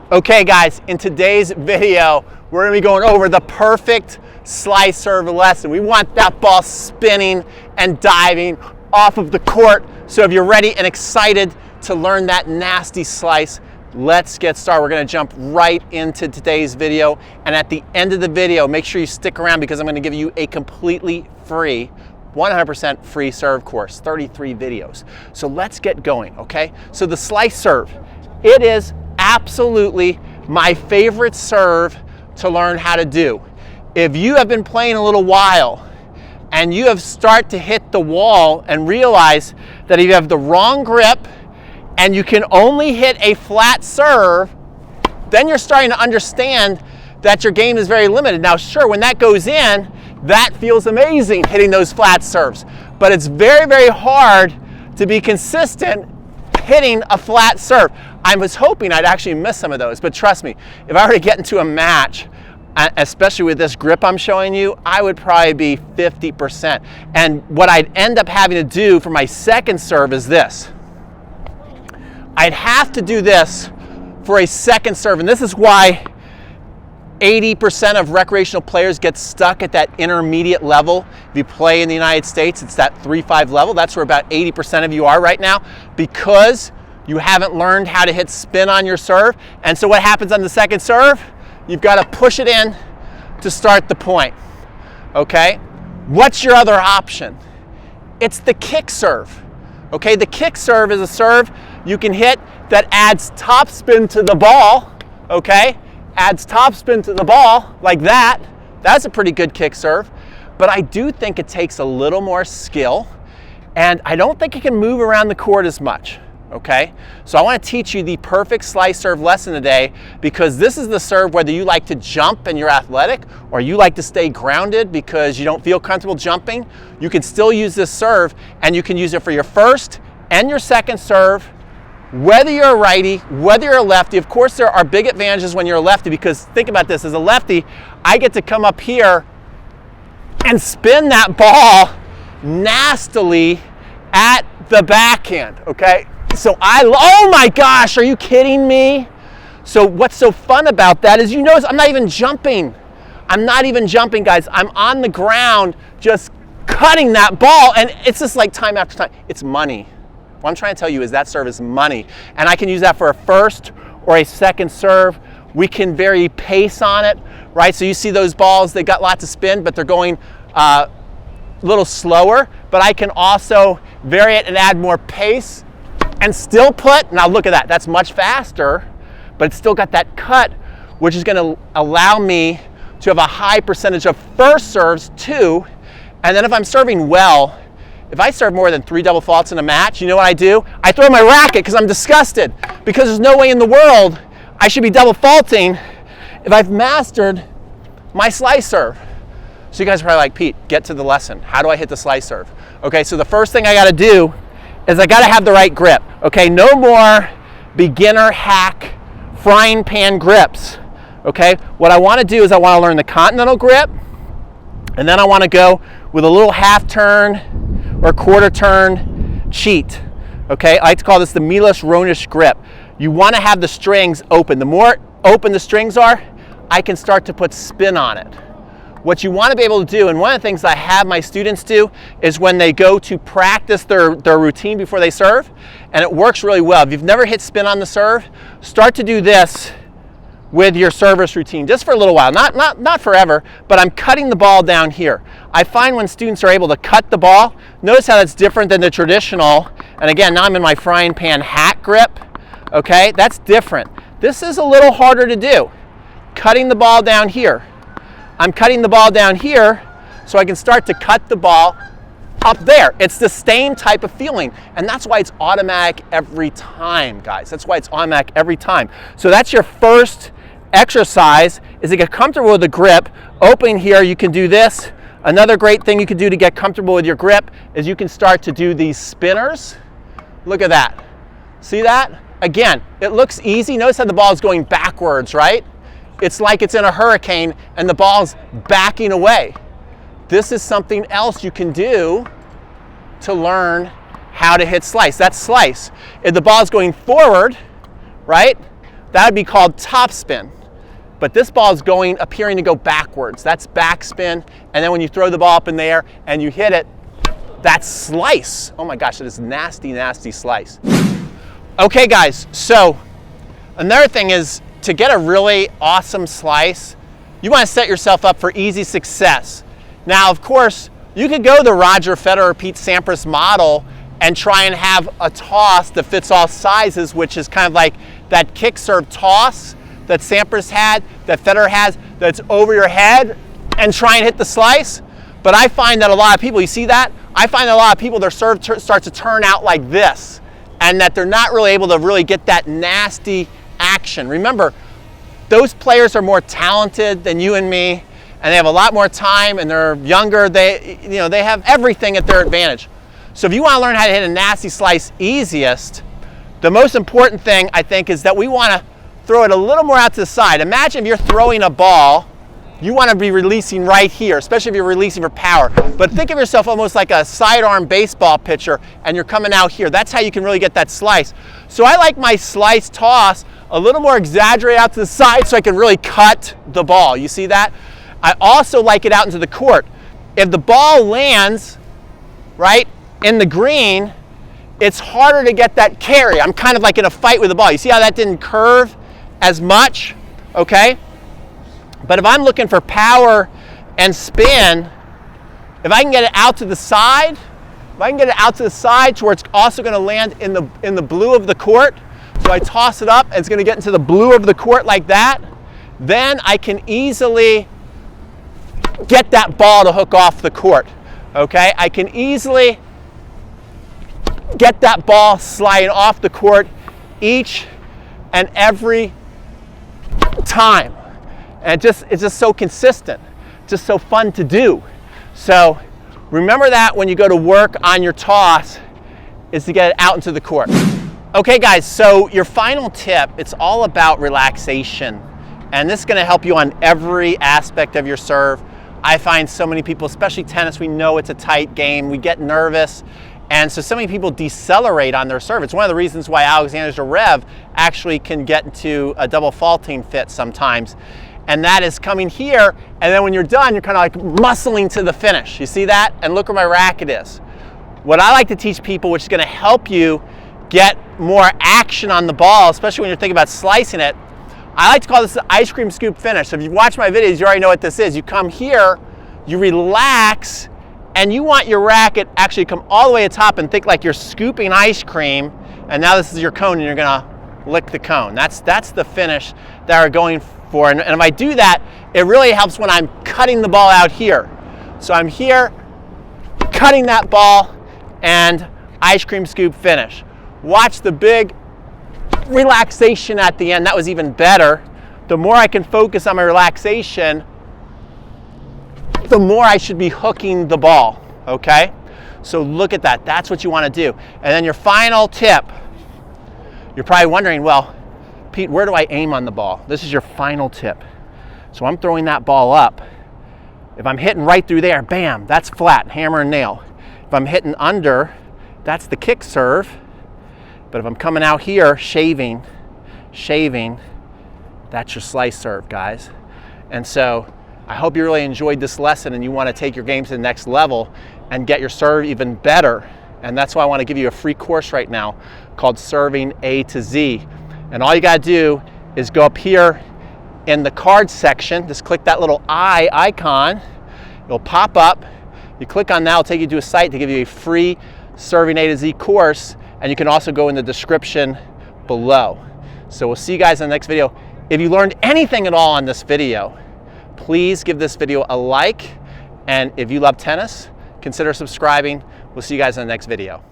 Okay guys, in today's video, we're gonna be going over the perfect slice serve lesson. We want that ball spinning and diving off of the court. So if you're ready and excited to learn that nasty slice, let's get started. We're gonna jump right into today's video. And at the end of the video, make sure you stick around because I'm gonna give you a completely free 100% free serve course, 33 videos. So let's get going, okay? So the slice serve, it is absolutely my favorite serve to learn how to do. If you have been playing a little while and you have started to hit the wall and realize that if you have the wrong grip and you can only hit a flat serve, then you're starting to understand that your game is very limited. Now sure, when that goes in, that feels amazing hitting those flat serves, but it's very, very hard to be consistent hitting a flat serve. I was hoping I'd actually miss some of those, but trust me, if I were to get into a match, especially with this grip I'm showing you, I would probably be 50%. And what I'd end up having to do for my second serve is this. I'd have to do this for a second serve, and this is why 80% of recreational players get stuck at that intermediate level. If you play in the United States, it's that 3-5 level. That's where about 80% of you are right now because you haven't learned how to hit spin on your serve. And so what happens on the second serve? You've got to push it in to start the point, okay? What's your other option? It's the kick serve, okay? The kick serve is a serve you can hit that adds top spin to the ball, okay? Adds top spin to the ball like that. That's a pretty good kick serve, but I do think it takes a little more skill and I don't think it can move around the court as much, okay? So I want to teach you the perfect slice serve lesson today because this is the serve whether you like to jump and you're athletic or you like to stay grounded because you don't feel comfortable jumping, you can still use this serve and you can use it for your first and your second serve. Whether you're a righty, whether you're a lefty, of course there are big advantages when you're a lefty because think about this, as a lefty, I get to come up here and spin that ball nastily at the backhand, okay? So oh my gosh, are you kidding me? So what's so fun about that is you notice I'm not even jumping. I'm not even jumping, guys. I'm on the ground just cutting that ball and it's just like time after time. It's money. What I'm trying to tell you is that serve is money. And I can use that for a first or a second serve. We can vary pace on it, right? So you see those balls, they got lots of spin, but they're going a little slower. But I can also vary it and add more pace and still put, now look at that, that's much faster, but it's still got that cut, which is gonna allow me to have a high percentage of first serves too. And then if I'm serving well, if I serve more than 3 double faults in a match, you know what I do? I throw my racket because I'm disgusted because there's no way in the world I should be double faulting if I've mastered my slice serve. So you guys are probably like, Pete, get to the lesson. How do I hit the slice serve? Okay, so the first thing I gotta do is I gotta have the right grip. Okay, no more beginner hack frying pan grips. Okay, what I wanna do is I wanna learn the continental grip and then I wanna go with a little half turn or quarter turn cheat, okay? I like to call this the Milos Raonic grip. You wanna have the strings open. The more open the strings are, I can start to put spin on it. What you wanna be able to do, and one of the things I have my students do, is when they go to practice their routine before they serve, and it works really well. If you've never hit spin on the serve, start to do this with your service routine, just for a little while, not forever, but I'm cutting the ball down here. I find when students are able to cut the ball, notice how that's different than the traditional, and again, now I'm in my frying pan hack grip, okay? That's different. This is a little harder to do. Cutting the ball down here. I'm cutting the ball down here so I can start to cut the ball up there. It's the same type of feeling, and that's why it's automatic every time, guys. That's why it's automatic every time. So that's your first exercise, is to get comfortable with the grip. Open here, you can do this. Another great thing you can do to get comfortable with your grip is you can start to do these spinners. Look at that. See that? Again, it looks easy. Notice how the ball is going backwards, right? It's like it's in a hurricane and the ball's backing away. This is something else you can do to learn how to hit slice. That's slice. If the ball is going forward, right? that would be called topspin. But this ball is appearing to go backwards. That's backspin. And then when you throw the ball up in the air and you hit it, that's slice. Oh my gosh, that is nasty, nasty slice. Okay guys, so another thing is to get a really awesome slice, you want to set yourself up for easy success. Now, of course, you could go the Roger Federer, Pete Sampras model and try and have a toss that fits all sizes, which is kind of like that kick serve toss that Sampras had, that Federer has, that's over your head, and try and hit the slice. But I find that a lot of people, you see that? I find that a lot of people, their serve starts to turn out like this, and that they're not really able to really get that nasty action. Remember, those players are more talented than you and me, and they have a lot more time, and they're younger. They have everything at their advantage. So if you want to learn how to hit a nasty slice easiest, the most important thing, I think, is that we want to throw it a little more out to the side. Imagine if you're throwing a ball, you want to be releasing right here, especially if you're releasing for power. But think of yourself almost like a sidearm baseball pitcher, and you're coming out here. That's how you can really get that slice. So I like my slice toss a little more exaggerated out to the side so I can really cut the ball. You see that? I also like it out into the court. If the ball lands, right, in the green, it's harder to get that carry. I'm kind of like in a fight with the ball. You see how that didn't curve as much, okay? But if I'm looking for power and spin, if I can get it out to the side, to where it's also going to land in the blue of the court, so I toss it up and it's going to get into the blue of the court like that, then I can easily get that ball to hook off the court, okay? I can easily get that ball sliding off the court each and every time. And it's just so consistent, just so fun to do. So remember that when you go to work on your toss, is to get it out into the court. Okay guys, so your final tip, it's all about relaxation. And this is gonna help you on every aspect of your serve. I find so many people, especially tennis, we know it's a tight game, we get nervous. And so many people decelerate on their serve. It's one of the reasons why Alexander Zverev actually can get into a double faulting fit sometimes. And that is coming here, and then when you're done, you're kind of like muscling to the finish. You see that? And look where my racket is. What I like to teach people, which is going to help you get more action on the ball, especially when you're thinking about slicing it, I like to call this the ice cream scoop finish. So if you've watched my videos, you already know what this is. You come here, you relax, and you want your racket actually to come all the way to the top and think like you're scooping ice cream, and now this is your cone and you're going to lick the cone. That's the finish that we're going for. And if I do that, it really helps when I'm cutting the ball out here. So I'm here, cutting that ball, and ice cream scoop finish. Watch the big relaxation at the end. That was even better. The more I can focus on my relaxation, the more I should be hooking the ball, okay? So look at that. That's what you want to do. And then your final tip, you're probably wondering, well, Pete, where do I aim on the ball? This is your final tip. So I'm throwing that ball up. If I'm hitting right through there, bam, that's flat, hammer and nail. If I'm hitting under, that's the kick serve. But if I'm coming out here, shaving, that's your slice serve, guys. And so I hope you really enjoyed this lesson and you want to take your game to the next level and get your serve even better. And that's why I want to give you a free course right now called Serving A to Z. And all you got to do is go up here in the cards section, just click that little eye icon. It'll pop up. You click on that, it'll take you to a site to give you a free Serving A to Z course. And you can also go in the description below. So we'll see you guys in the next video. If you learned anything at all on this video, please give this video a like. And if you love tennis, consider subscribing. We'll see you guys in the next video.